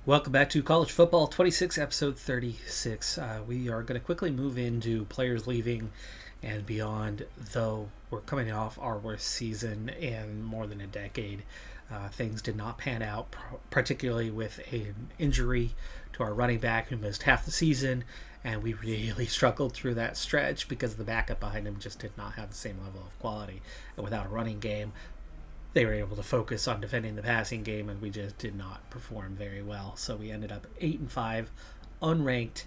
Welcome back to College Football 26, episode 36. We are going to quickly move into players leaving and beyond, though we're coming off our worst season in more than a decade. Things did not pan out, particularly with an injury to our running back who missed half the season, and we really struggled through that stretch because the backup behind him just did not have the same level of quality. And without a running game, they were able to focus on defending the passing game, and we just did not perform very well. So we ended up 8-5, unranked.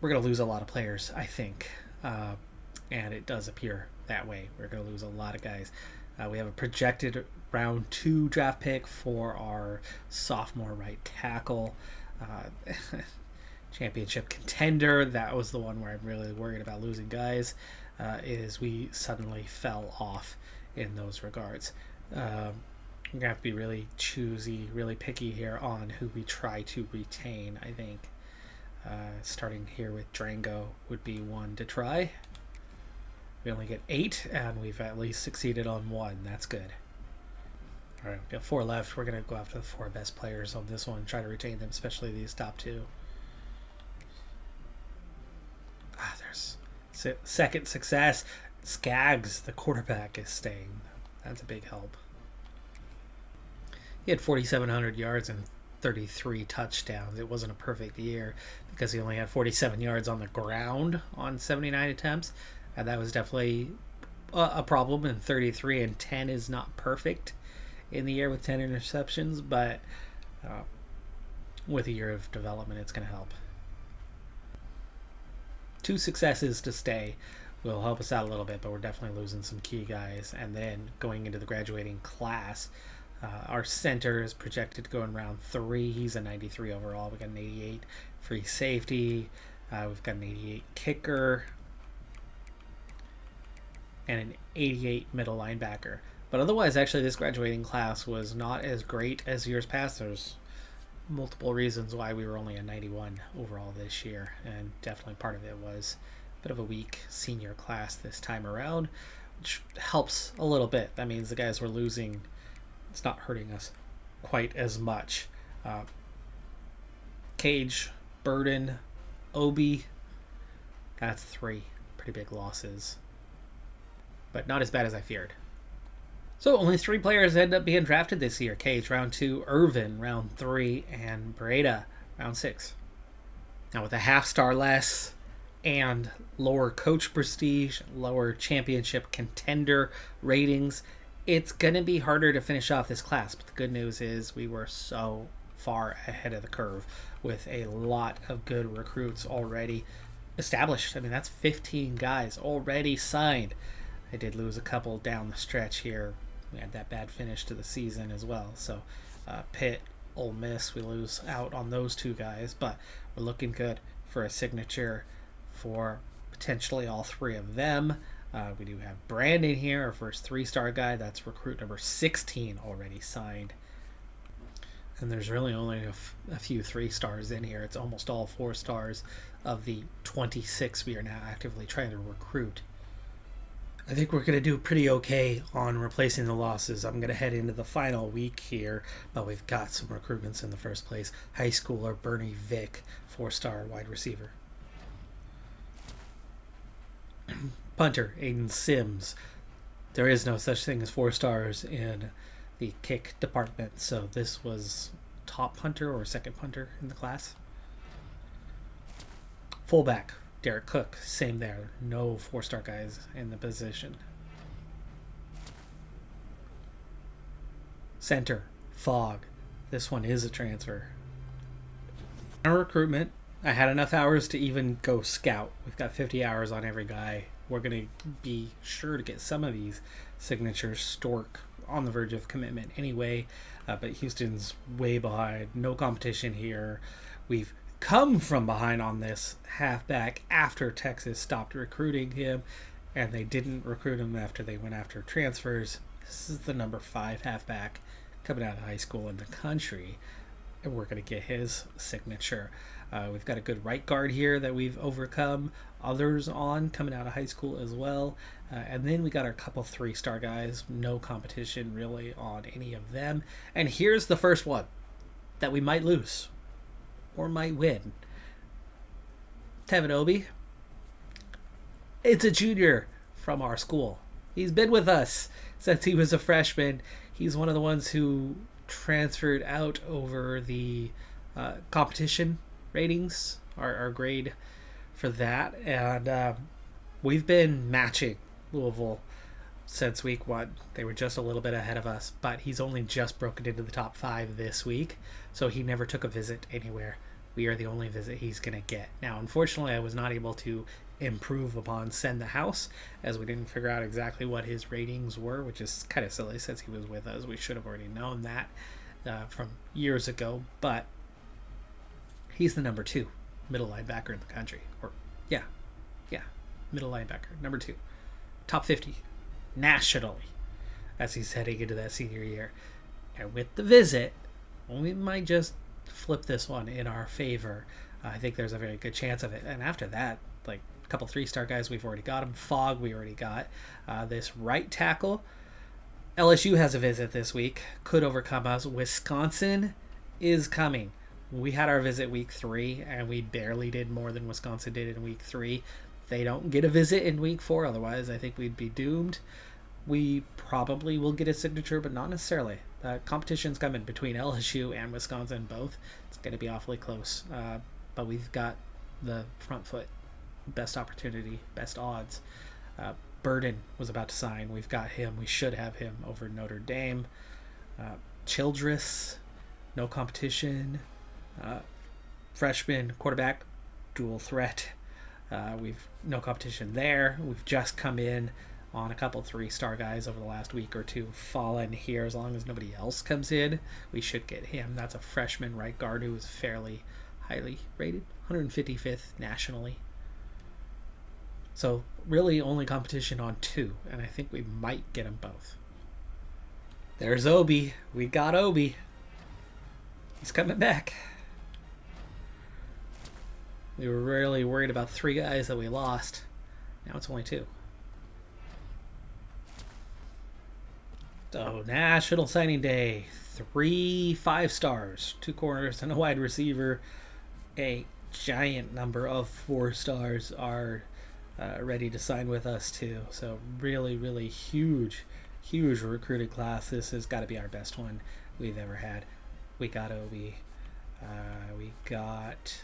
We're going to lose a lot of players, I think, and it does appear that way. We're going to lose a lot of guys. We have a projected round 2 draft pick for our sophomore right tackle. Championship contender. That was the one where I'm really worried about losing guys, is we suddenly fell off in those regards. We're going to have to be really choosy, really picky here on who we try to retain, I think. Starting here with Drango would be one to try. We only get 8, and we've at least succeeded on 1. That's good. All right, we've got 4 left. We're going to go after the 4 best players on this one, try to retain them, especially these top 2. There's second success. Skaggs, the quarterback, is staying. That's a big help. He had 4,700 yards and 33 touchdowns. It wasn't a perfect year because he only had 47 yards on the ground on 79 attempts. And that was definitely a problem. And 33 and 10 is not perfect in the year with 10 interceptions. But with a year of development, it's going to help. 2 successes to stay will help us out a little bit, but we're definitely losing some key guys. And then going into the graduating class, our center is projected to go in round 3. He's a 93 overall. We got an 88 free safety. We've got an 88 kicker and an 88 middle linebacker. But otherwise, actually, this graduating class was not as great as years past. There's multiple reasons why we were only a 91 overall this year, and definitely part of it was bit of a weak senior class this time around, which helps a little bit. That means the guys we're losing, it's not hurting us quite as much. Cage, Burden, Obi, that's 3 pretty big losses, but not as bad as I feared. So only 3 players end up being drafted this year. Cage, round 2, Irvin, round 3, and Breda, round 6. Now with a half-star less and lower coach prestige, lower championship contender ratings, it's going to be harder to finish off this class. But the good news is we were so far ahead of the curve with a lot of good recruits already established. I mean, that's 15 guys already signed. I did lose a couple down the stretch here. We had that bad finish to the season as well. So Pitt, Ole Miss, we lose out on those 2 guys, but we're looking good for a signature for potentially all 3 of them. We do have Brandon here, our first 3-star guy. That's recruit number 16 already signed. And there's really only a few 3-stars in here. It's almost all 4-stars of the 26 we are now actively trying to recruit. I think we're going to do pretty okay on replacing the losses. I'm going to head into the final week here, but we've got some recruitments in the first place. High schooler Bernie Vick, 4-star wide receiver. Punter, Aiden Sims. There is no such thing as 4 stars in the kick department, so this was top punter or second punter in the class. Fullback, Derek Cook, same there. No 4-star guys in the position. Center, Fogg. This one is a transfer. Our recruitment, I had enough hours to even go scout. We've got 50 hours on every guy. We're going to be sure to get some of these signatures. Stork on the verge of commitment anyway, but Houston's way behind. No competition here. We've come from behind on this halfback after Texas stopped recruiting him, and they didn't recruit him after they went after transfers. This is the number 5 halfback coming out of high school in the country, and we're going to get his signature. We've got a good right guard here that we've overcome others on coming out of high school as well. And then we got our couple 3-star guys. No competition really on any of them. And here's the first one. that we might lose or might win. Tevin Obi, it's a junior from our school. He's been with us since he was a freshman. He's one of the ones who transferred out over the competition ratings, our grade for that. And we've been matching Louisville since week 1. They were just a little bit ahead of us, but he's only just broken into the top 5 this week, so he never took a visit anywhere. We are the only visit he's going to get. Now, unfortunately, I was not able to improve upon Send the House, as we didn't figure out exactly what his ratings were, which is kind of silly since he was with us. We should have already known that from years ago, but he's the number 2 middle linebacker in the country. Or, yeah, middle linebacker, number 2. Top 50 nationally as he's heading into that senior year. And with the visit, we might just flip this one in our favor. I think there's a very good chance of it. And after that, like a couple 3-star guys, we've already got him. Fogg, we already got. This right tackle, LSU has a visit this week. Could overcome us. Wisconsin is coming. We had our visit week 3, and we barely did more than Wisconsin did in week 3. They don't get a visit in week 4, otherwise I think we'd be doomed. We probably will get a signature, but not necessarily. Competition's coming between LSU and Wisconsin both. It's going to be awfully close. But we've got the front foot. Best opportunity, best odds. Burden was about to sign. We've got him. We should have him over Notre Dame. Childress, no competition. Freshman quarterback, dual threat. We've no competition there. We've just come in on a couple 3-star guys over the last week or 2. Fallen here. As long as nobody else comes in, we should get him. That's a freshman right guard who is fairly highly rated, 155th nationally. So really only competition on 2, and I think we might get them both. There's Obi. We got Obi. He's coming back. We were really worried about 3 guys that we lost. Now it's only 2. So, National Signing Day. 3 5-stars. 2 corners and a wide receiver. A giant number of 4-stars are ready to sign with us too. So really, really huge recruiting class. This has got to be our best one we've ever had. We got Obi. We got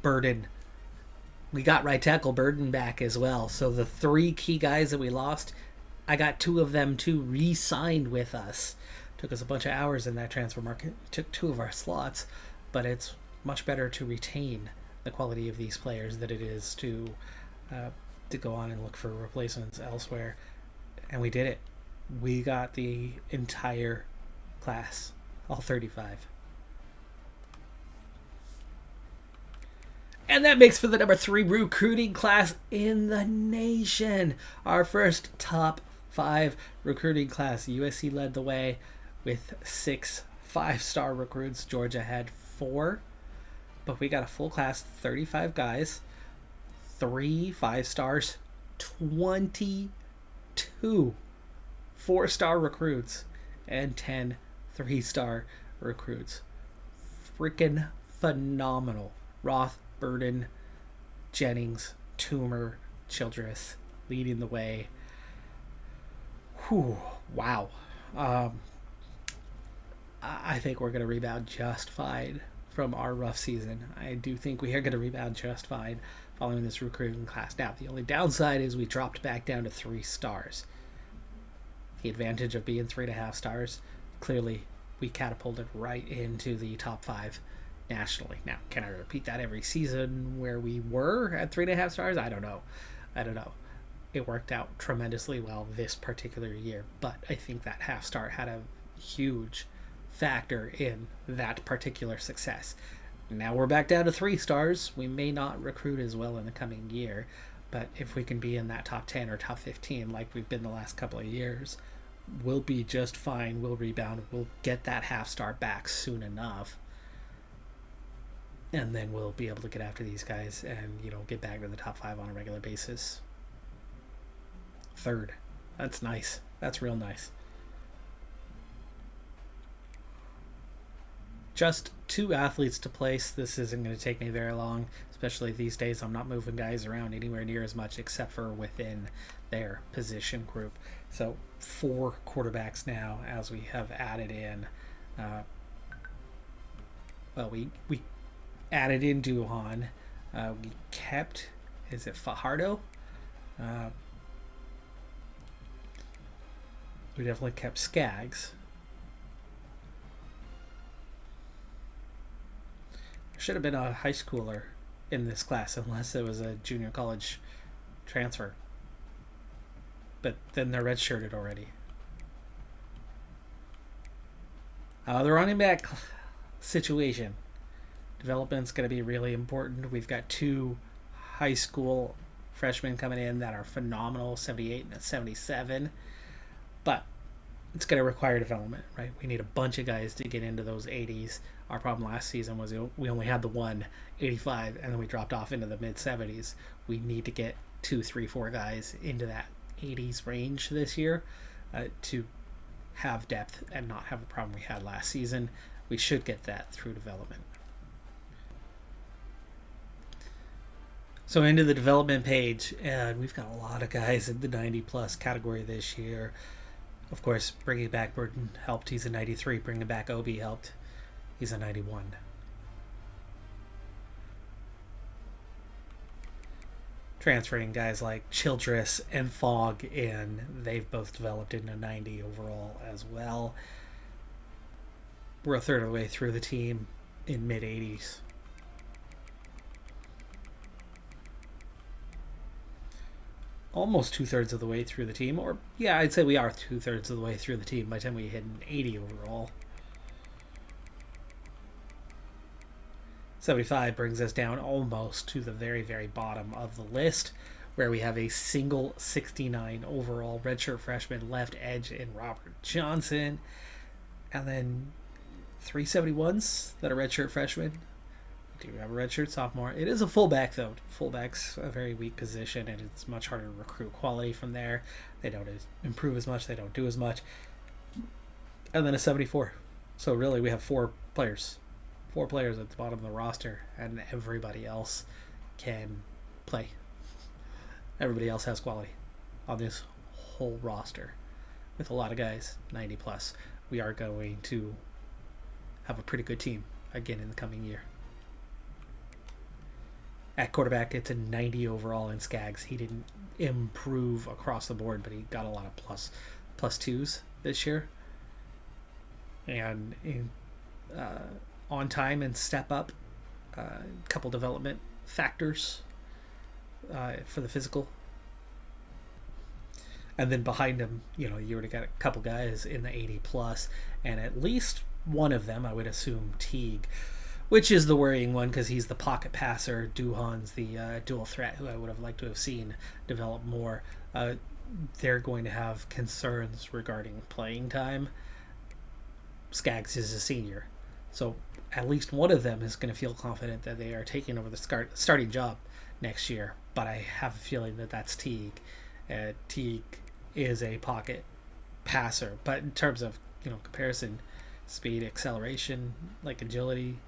Burden. We got right tackle Burden back as well. So the 3 key guys that we lost, I got 2 of them to re-signed with us. Took us a bunch of hours in that transfer market. Took 2 of our slots, but it's much better to retain the quality of these players than it is to go on and look for replacements elsewhere. And we did it. We got the entire class, all 35. And that makes for the number 3 recruiting class in the nation. Our first top 5 recruiting class. USC led the way with 6 5-star recruits. Georgia had 4. But we got a full class, 35 guys. 3 5-stars, 22 4-star recruits, and 10 3-star recruits. Freaking phenomenal. Roth, Burden, Jennings, Toomer, Childress leading the way. Whew, wow. I think we're going to rebound just fine from our rough season. I do think we are going to rebound just fine following this recruiting class. Now, the only downside is we dropped back down to 3 stars. The advantage of being 3.5 stars, clearly we catapulted right into the top 5 nationally. Now, can I repeat that every season where we were at 3.5 stars? I don't know. It worked out tremendously well this particular year, but I think that half star had a huge factor in that particular success. Now we're back down to 3 stars. We may not recruit as well in the coming year, but if we can be in that top 10 or top 15 like we've been the last couple of years, we'll be just fine. We'll rebound. We'll get that half star back soon enough, and then we'll be able to get after these guys and, get back to the top 5 on a regular basis. 3rd. That's nice. That's real nice. just 2 athletes to place. This isn't going to take me very long, especially these days. I'm not moving guys around anywhere near as much except for within their position group. So 4 quarterbacks now, as we have added in. We added in Duhan. We kept, is it Fajardo? We definitely kept Skaggs. There should have been a high schooler in this class unless it was a junior college transfer. But then they're redshirted already. The running back situation. Development's going to be really important. We've got 2 high school freshmen coming in that are phenomenal, 78 and 77. But it's going to require development, right? We need a bunch of guys to get into those 80s. Our problem last season was we only had the one 85, and then we dropped off into the mid-70s. We need to get 2, 3, 4 guys into that 80s range this year to have depth and not have the problem we had last season. We should get that through development. So into the development page, and we've got a lot of guys in the 90-plus category this year. Of course, bringing back Burton helped. He's a 93. Bringing back Obi helped. He's a 91. Transferring guys like Childress and Fogg in, they've both developed into 90 overall as well. We're a third of the way through the team in mid-80s. Almost 2/3 of the way through the team, or yeah, I'd say we are 2/3 of the way through the team by the time we hit an 80 overall. 75 brings us down almost to the very, very bottom of the list, where we have a single 69 overall redshirt freshman left edge in Robert Johnson, and then 3 71s that are redshirt freshmen. Do we have a redshirt sophomore? It is a fullback, though. Fullback's a very weak position, and it's much harder to recruit quality from there. They don't improve as much. They don't do as much. And then a 74. So really, we have 4 players. 4 players at the bottom of the roster, and everybody else can play. Everybody else has quality on this whole roster. With a lot of guys, 90 plus, we are going to have a pretty good team again in the coming year. At quarterback, it's a 90 overall in Skaggs. He didn't improve across the board, but he got a lot of plus 2s this year. And in, on time and step up, a couple development factors for the physical. And then behind him, you already got a couple guys in the 80 plus, and at least one of them, I would assume Teague, which is the worrying one because he's the pocket passer. Duhan's the dual threat, who I would have liked to have seen develop more. They're going to have concerns regarding playing time. Skaggs is a senior, so at least one of them is going to feel confident that they are taking over the starting job next year. But I have a feeling that that's Teague. Teague is a pocket passer, but in terms of comparison, speed, acceleration, like agility,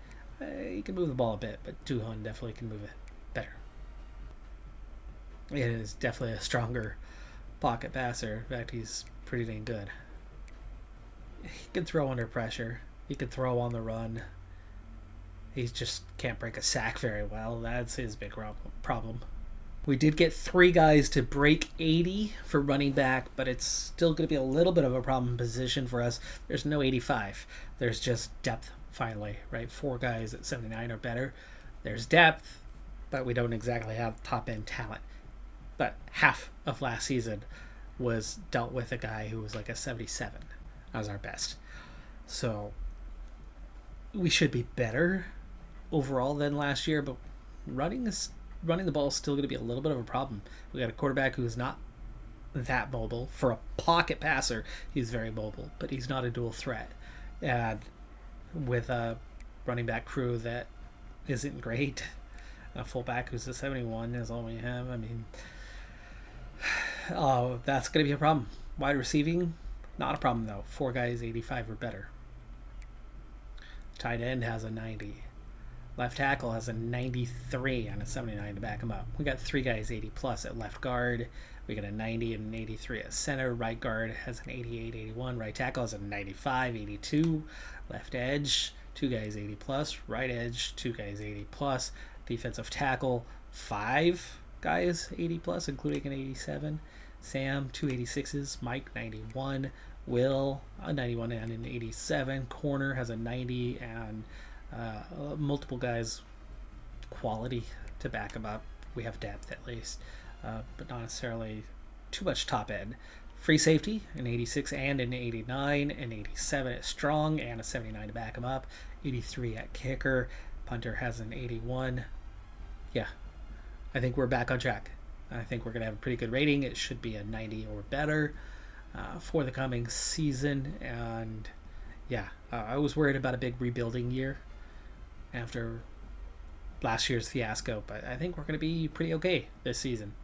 he can move the ball a bit, but Duhan definitely can move it better. It is definitely a stronger pocket passer. In fact, he's pretty dang good. He can throw under pressure. He can throw on the run. He just can't break a sack very well. That's his big problem. We did get 3 guys to break 80 for running back, but it's still going to be a little bit of a problem position for us. There's no 85. There's just depth, finally, right? 4 guys at 79 or better. There's depth, but we don't exactly have top-end talent. But half of last season was dealt with a guy who was like a 77 as our best. So we should be better overall than last year, but running the ball is still going to be a little bit of a problem. We got a quarterback who's not that mobile. For a pocket passer, he's very mobile, but he's not a dual threat. And with a running back crew that isn't great, a fullback who's a 71 is all we have. I mean, that's going to be a problem. Wide receiving, not a problem though. 4 guys 85 or better. Tight end has a 90. Left tackle has a 93 and a 79 to back him up. We got 3 guys 80 plus at left guard. We got a 90 and an 83 at center. Right guard has an 88, 81. Right tackle has a 95, 82. Left edge, 2 guys 80 plus. Right edge, 2 guys 80 plus. Defensive tackle, 5 guys 80 plus, including an 87. Sam, 2 86s. Mike, 91. Will, a 91 and an 87. Corner has a 90 and multiple guys quality to back them up. We have depth at least, but not necessarily too much top end. Free safety, an 86 and an 89, an 87 at strong and a 79 to back him up. 83 at kicker. Punter has an 81. Yeah, I think we're back on track. I think we're going to have a pretty good rating. It should be a 90 or better for the coming season. And yeah, I was worried about a big rebuilding year after last year's fiasco, but I think we're going to be pretty okay this season.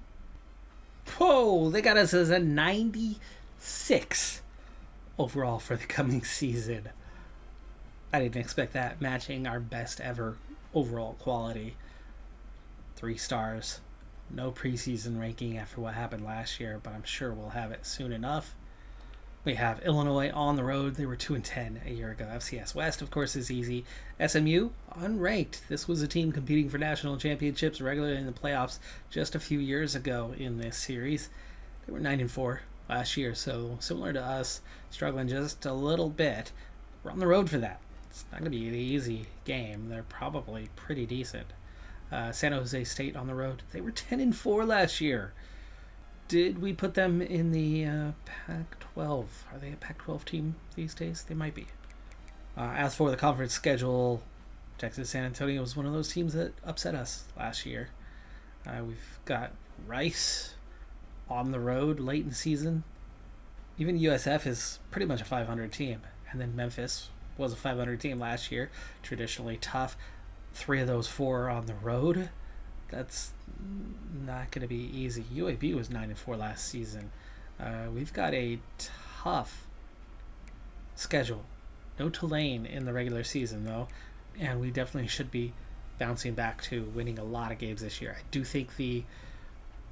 Whoa, they got us as a 96 overall for the coming season. I didn't expect that, matching our best ever overall quality. 3 stars. No preseason ranking after what happened last year, but I'm sure we'll have it soon enough. We have Illinois on the road. They were 2-10 a year ago. FCS West, of course, is easy. SMU, unranked. This was a team competing for national championships regularly in the playoffs just a few years ago in this series. They were 9-4 last year, so similar to us, struggling just a little bit. We're on the road for that. It's not going to be an easy game. They're probably pretty decent. San Jose State on the road. They were 10-4 last year. Did we put them in the Pac-12? Are they a Pac-12 team these days? They might be. As for the conference schedule, Texas San Antonio was one of those teams that upset us last year. We've got Rice on the road late in the season. Even USF is pretty much a 500 team. And then Memphis was a 500 team last year. Traditionally tough. 3 of those 4 on the road. That's not going to be easy. UAB was 9-4 last season. We've got a tough schedule. No Tulane in the regular season, though, and we definitely should be bouncing back to winning a lot of games this year. I do think the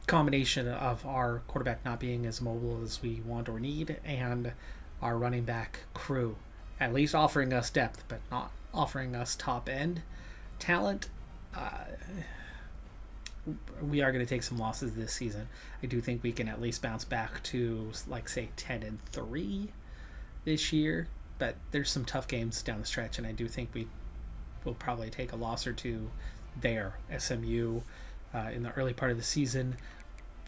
combination of our quarterback not being as mobile as we want or need and our running back crew at least offering us depth but not offering us top end talent, we are going to take some losses this season. I do think we can at least bounce back to, like, say, 10-3 this year, but there's some tough games down the stretch, and I do think we will probably take a loss or two there. SMU in the early part of the season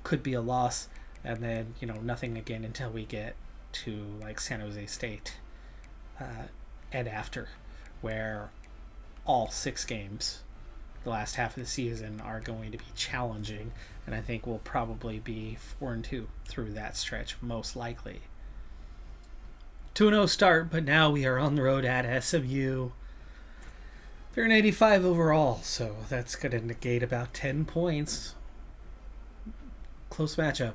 could be a loss, and then, nothing again until we get to, like, San Jose State and after, where all 6 games the last half of the season are going to be challenging, and I think we'll probably be 4-2 through that stretch, most likely. 2-0 start, but now we are on the road at SMU. They're an 85 overall, so that's going to negate about 10 points. Close matchup.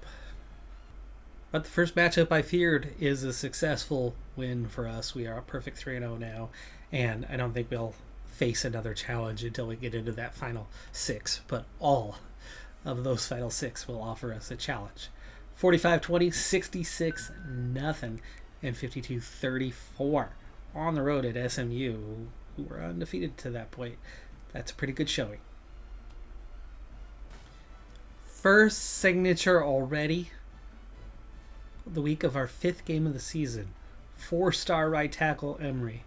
But the first matchup I feared is a successful win for us. We are a perfect 3-0 now, and I don't think we'll face another challenge until we get into that final 6, but all of those final 6 will offer us a challenge. 45-20, 66-0, and 52-34 on the road at SMU, who were undefeated to that point. That's a pretty good showing. First signature already. The week of our 5th game of the season. 4-star right tackle Emery.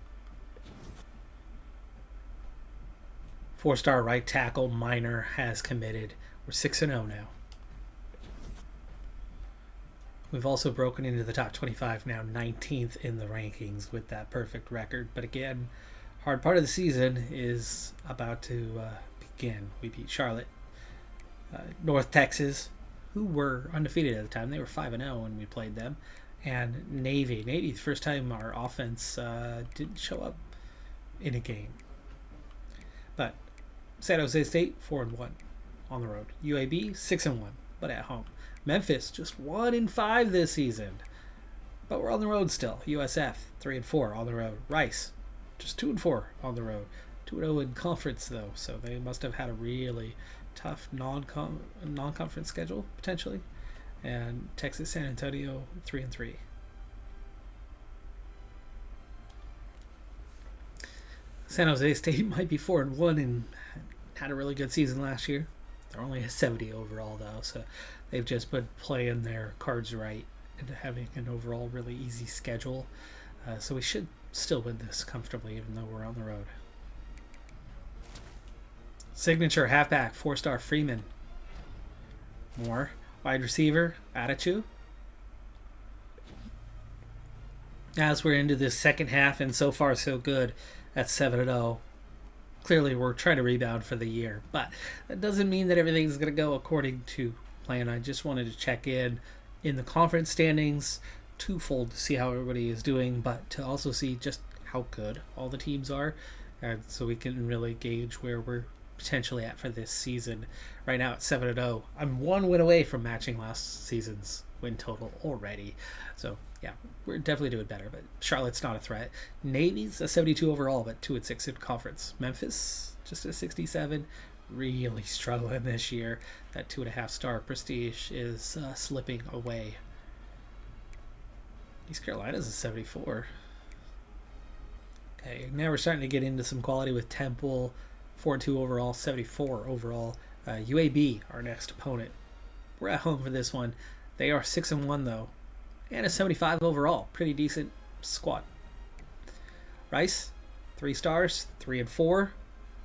4-star right tackle Minor has committed. We're 6-0 now. We've also broken into the top 25 now, 19th in the rankings with that perfect record. But again, hard part of the season is about to begin. We beat Charlotte. North Texas, who were undefeated at the time. They were 5-0 when we played them. And Navy. Navy, the first time our offense didn't show up in a game. But San Jose State, 4-1 on the road. UAB, 6-1, but at home. Memphis, just 1-5 this season, but we're on the road still. USF, 3-4 on the road. Rice, just 2-4 on the road. 2-0 in conference though, so they must have had a really tough non-conference schedule potentially. And Texas San Antonio 3-3. San Jose State might be 4-1 and had a really good season last year. They're only a 70 overall though, so they've just been playing their cards right and having an overall really easy schedule. So we should still win this comfortably, even though we're on the road. Signature halfback 4-star Freeman. More. Wide receiver Attitude. As we're into this second half, and so far so good at 7-0. Clearly we're trying to rebound for the year, but that doesn't mean that everything's going to go according to plan. I just wanted to check in the conference standings twofold to see how everybody is doing, but to also see just how good all the teams are, and so we can really gauge where we're potentially at for this season. Right now at 7-0, I'm 1 win away from matching last season's win total already. So yeah, we're definitely doing better, but Charlotte's not a threat. Navy's a 72 overall, but 2-6 in conference. Memphis just a 67, really struggling this year. That 2.5-star prestige is slipping away. East Carolina's a 74. Okay, now we're starting to get into some quality with Temple, 4-2 overall, 74 overall. UAB, our next opponent. We're at home for this one. They are 6-1 though, and a 75 overall. Pretty decent squad. Rice, 3 stars, 3-4,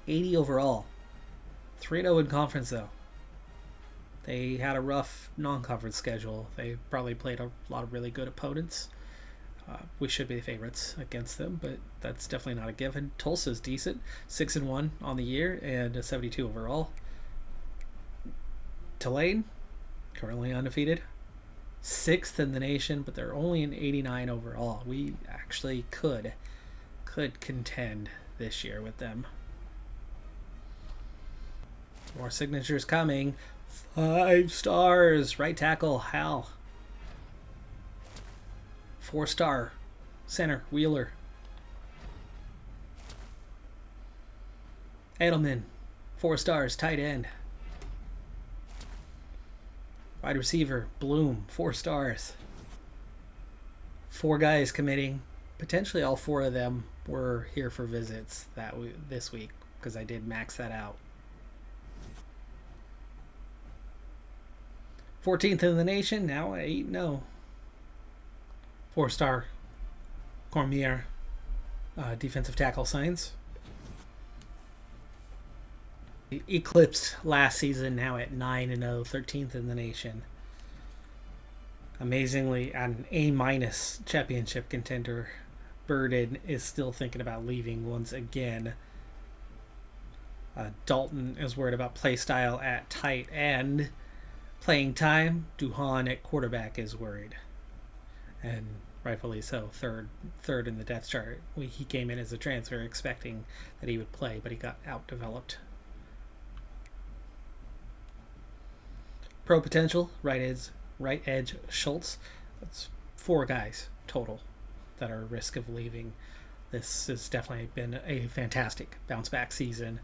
80 overall. 3-0 in conference though. They had a rough non-conference schedule. They probably played a lot of really good opponents. We should be the favorites against them, but that's definitely not a given. Tulsa's decent, 6-1 on the year and a 72 overall. Tulane, currently undefeated, 6th in the nation, but they're only an 89 overall. We actually could contend this year with them. More signatures coming. 5 stars, right tackle Hal. 4-star center Wheeler. Edelman, 4 stars, tight end. Wide receiver Bloom, 4 stars. 4 guys committing. Potentially all 4 of them were here for visits this week, because I did max that out. 14th in the nation, now at 8-0. 4-star Cormier, defensive tackle Science. Eclipsed last season, now at 9-0, 13th in the nation. Amazingly, an A- championship contender, Burden is still thinking about leaving once again. Dalton is worried about play style at tight end. Playing time, Duhan at quarterback is worried. And rightfully so, third in the depth chart. He came in as a transfer expecting that he would play, but he got outdeveloped. Pro potential, right edge Schultz. That's 4 guys total that are at risk of leaving. This has definitely been a fantastic bounce back season,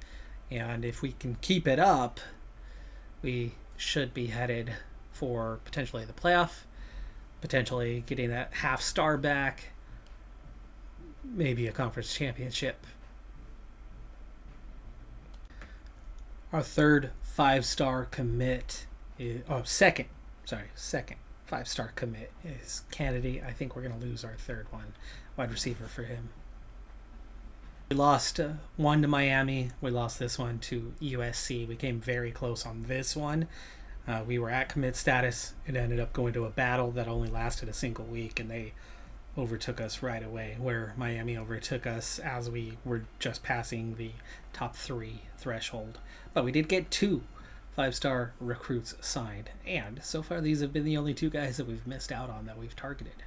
and if we can keep it up, we should be headed for potentially the playoff, potentially getting that half-star back, maybe a conference championship. Our third 5-star commit is, second 5-star commit is Kennedy. I think we're going to lose our third one, wide receiver for him. We lost one to Miami. We lost this one to USC. We came very close on this one. We were at commit status. It ended up going to a battle that only lasted a single week, and they overtook us right away, where Miami overtook us as we were just passing the top 3 threshold. But we did get 2 5-star recruits signed, and so far these have been the only 2 guys that we've missed out on that we've targeted.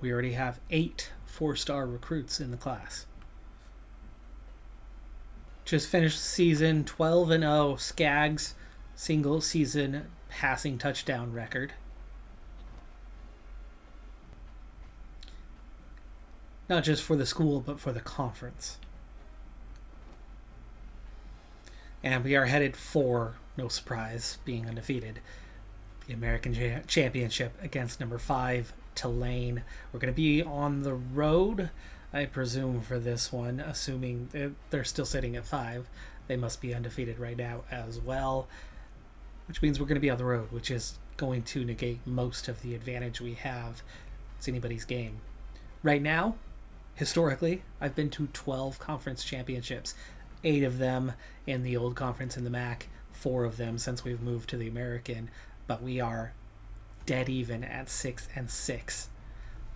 We already have 8 4-star recruits in the class. Just finished the season 12-0, Skaggs single season passing touchdown record. not just for the school, but for the conference. And we are headed for, no surprise, being undefeated, the American Championship against number 5, Tulane. We're going to be on the road, I presume, for this one, assuming they're still sitting at 5. They must be undefeated right now as well, which means we're going to be on the road, which is going to negate most of the advantage we have. It's anybody's game. Right now, historically, I've been to 12 conference championships, 8 of them in the old conference in the MAC, 4 of them since we've moved to the American, but we are dead even at 6-6,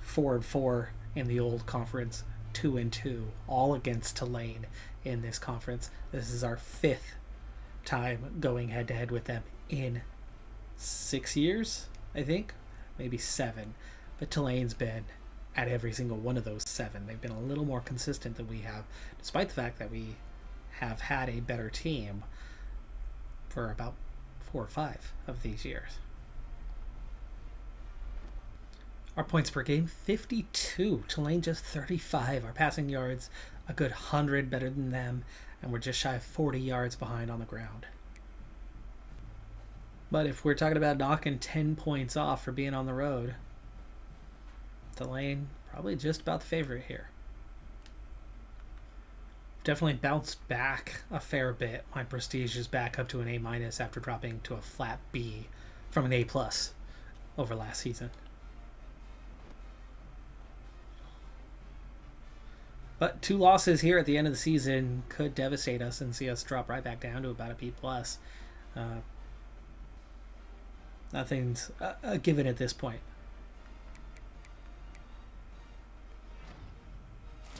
4-4 in the old conference, 2-2, all against Tulane in this conference. This is our 5th time going head to head with them in 6 years, I think, maybe 7. But Tulane's been at every single one of those 7. They've been a little more consistent than we have, despite the fact that we have had a better team for about 4 or 5 of these years. Our points per game, 52. Tulane just 35. Our passing yards, a good 100 better than them, and we're just shy of 40 yards behind on the ground. But if we're talking about knocking 10 points off for being on the road, Tulane probably just about the favorite here. Definitely bounced back a fair bit. My prestige is back up to an A- after dropping to a flat B from an A+ over last season. But 2 losses here at the end of the season could devastate us and see us drop right back down to about a B+. Nothing's a given at this point.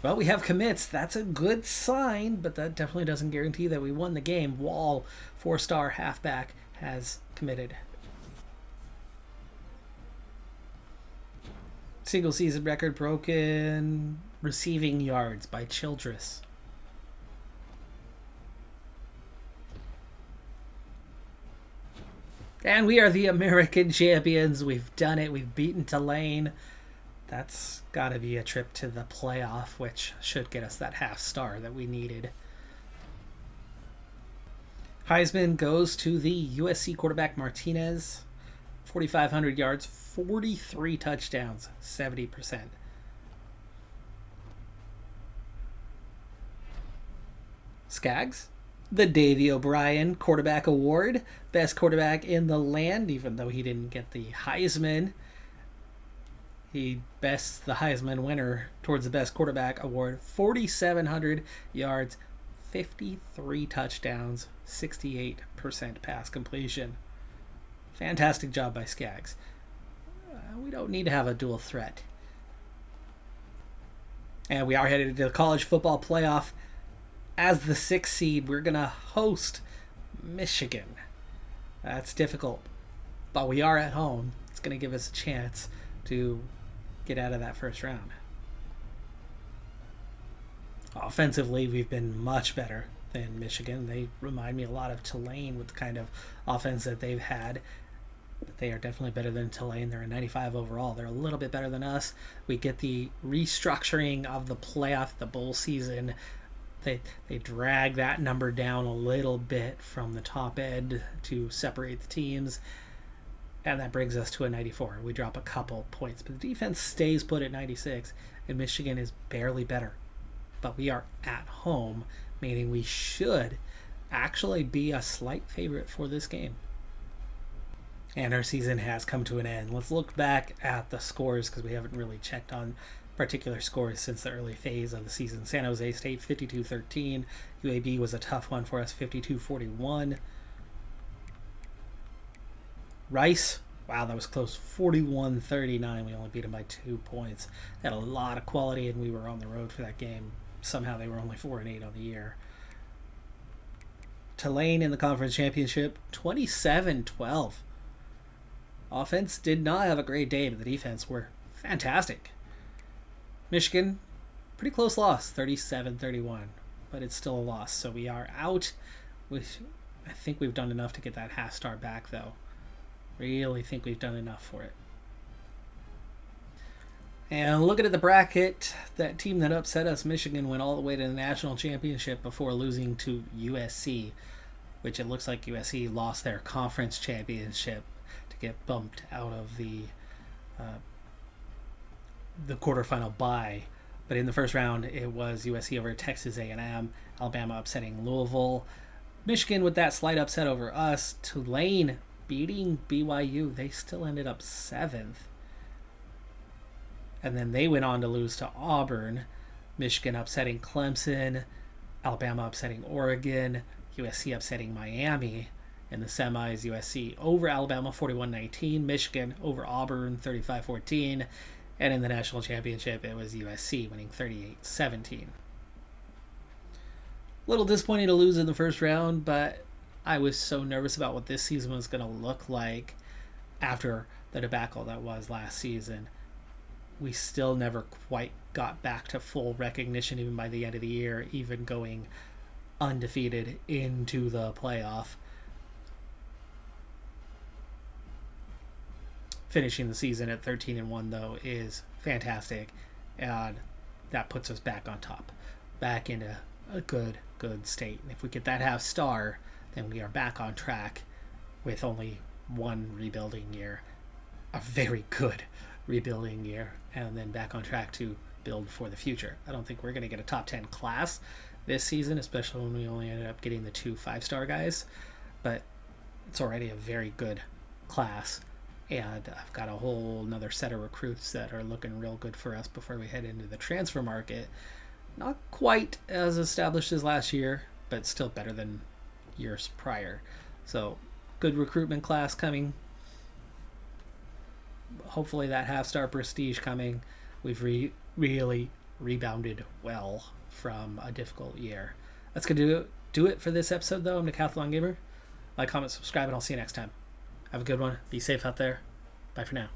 Well, we have commits. That's a good sign, but that definitely doesn't guarantee that we won the game. Wall, 4-star halfback, has committed. Single season record broken. Receiving yards by Childress. And we are the American champions. We've done it. We've beaten Tulane. That's got to be a trip to the playoff, which should get us that half-star that we needed. Heisman goes to the USC quarterback Martinez. 4,500 yards, 43 touchdowns, 70%. Skaggs, the Davey O'Brien Quarterback Award, best quarterback in the land, even though he didn't get the Heisman. He bests the Heisman winner towards the best quarterback award. 4,700 yards, 53 touchdowns, 68% pass completion. Fantastic job by Skaggs. We don't need to have a dual threat. And we are headed to the college football playoff. As the 6th seed, we're going to host Michigan. That's difficult, but we are at home. It's going to give us a chance to get out of that first round. Offensively, we've been much better than Michigan. They remind me a lot of Tulane with the kind of offense that they've had. But they are definitely better than Tulane. They're a 95 overall. They're a little bit better than us. We get the restructuring of the playoff, the bowl season. They drag that number down a little bit from the top end to separate the teams. And that brings us to a 94. We drop a couple points. But the defense stays put at 96. And Michigan is barely better. But we are at home, meaning we should actually be a slight favorite for this game. And our season has come to an end. Let's look back at the scores because we haven't really checked on particular scores since the early phase of the season. San Jose State 52-13. UAB was a tough one for us, 52-41. Rice, wow, that was close, 41-39. We only beat them by 2 points. They had a lot of quality, and we were on the road for that game. Somehow they were only 4-8 on the year. Tulane in the conference championship, 27-12. Offense did not have a great day, but the defense were fantastic. Michigan, pretty close loss, 37-31, but it's still a loss. So we are out. I think we've done enough to get that half star back, though. Really think we've done enough for it. And looking at the bracket, that team that upset us, Michigan, went all the way to the national championship before losing to USC, which it looks like USC lost their conference championship to get bumped out of the quarterfinal bye. But in the first round, it was USC over Texas A&M, Alabama upsetting Louisville, Michigan with that slight upset over us, Tulane beating BYU. They still ended up 7th. And then they went on to lose to Auburn, Michigan upsetting Clemson, Alabama upsetting Oregon, USC upsetting Miami. In the semis, USC over Alabama 41-19, Michigan over Auburn 35-14, and in the national championship, it was USC winning 38-17. A little disappointing to lose in the first round, but I was so nervous about what this season was going to look like after the debacle that was last season. We still never quite got back to full recognition even by the end of the year, even going undefeated into the playoff. Finishing the season at 13-1, though, is fantastic, and that puts us back on top, back into a good state. And if we get that half star, then we are back on track with only one rebuilding year, a very good rebuilding year, and then back on track to build for the future. I don't think we're going to get a top 10 class this season, especially when we only ended up getting the 2 5-star guys, but it's already a very good class. And I've got a whole another set of recruits that are looking real good for us before we head into the transfer market. Not quite as established as last year, but still better than years prior. So, good recruitment class coming. Hopefully that half-star prestige coming. We've really rebounded well from a difficult year. That's going to do it for this episode, though. I'm Decathlon Gamer. Like, comment, subscribe, and I'll see you next time. Have a good one. Be safe out there. Bye for now.